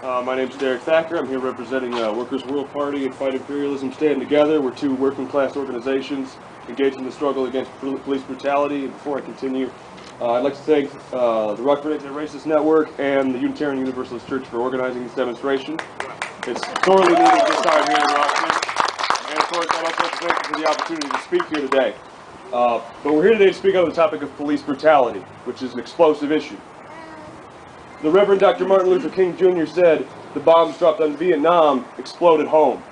My name is Thacker. I'm here representing Workers' World Party and Fight Imperialism Stand Together. We're two working class organizations engaged in the struggle against police brutality. And before I continue, I'd like to thank the Rockford Anti-Racist Network and the Unitarian Universalist Church for organizing this demonstration. It's sorely needed this time here in Rockford. And of course, I'd also like to thank you for the opportunity to speak here today. But we're here today to speak on the topic of police brutality, which is an explosive issue. The Reverend Dr. Martin Luther King Jr. said, "The bombs dropped on Vietnam exploded home."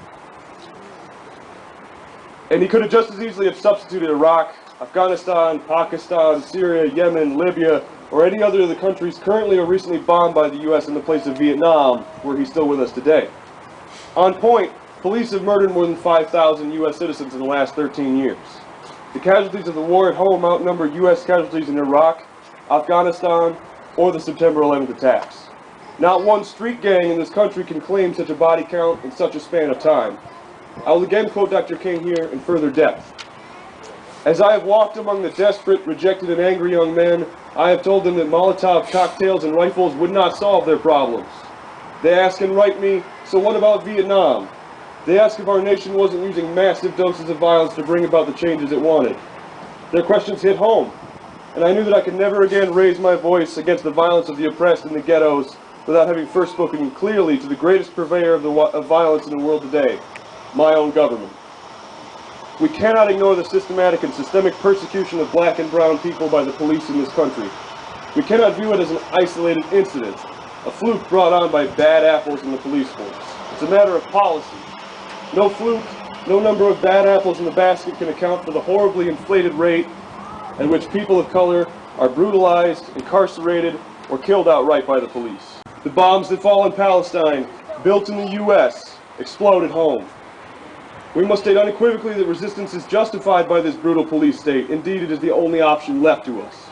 And he could have just as easily have substituted Iraq, Afghanistan, Pakistan, Syria, Yemen, Libya, or any other of the countries currently or recently bombed by the U.S. in the place of Vietnam, were he still with us today. On point, police have murdered more than 5,000 U.S. citizens in the last 13 years. The casualties of the war at home outnumber U.S. casualties in Iraq, Afghanistan, or the September 11th attacks. Not one street gang in this country can claim such a body count in such a span of time. I will again quote Dr. King here in further depth. "As I have walked among the desperate, rejected, and angry young men, I have told them that Molotov cocktails and rifles would not solve their problems. They ask and write me, so what about Vietnam? They ask if our nation wasn't using massive doses of violence to bring about the changes it wanted. Their questions hit home, and I knew that I could never again raise my voice against the violence of the oppressed in the ghettos without having first spoken clearly to the greatest purveyor of violence in the world today, my own government. We cannot ignore the systematic and systemic persecution of black and brown people by the police in this country. We cannot view it as an isolated incident, a fluke brought on by bad apples in the police force. It's a matter of policy. No fluke, no number of bad apples in the basket can account for the horribly inflated rate at which people of color are brutalized, incarcerated, or killed outright by the police. The bombs that fall in Palestine, built in the U.S., explode at home. We must state unequivocally that resistance is justified by this brutal police state. Indeed, it is the only option left to us.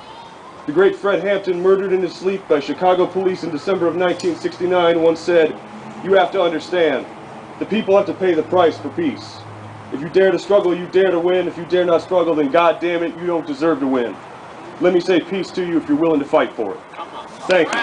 The great Fred Hampton, murdered in his sleep by Chicago police in December of 1969, once said, "You have to understand, the people have to pay the price for peace. If you dare to struggle, you dare to win. If you dare not struggle, then God damn it, you don't deserve to win." Let me say peace to you if you're willing to fight for it. Thank you.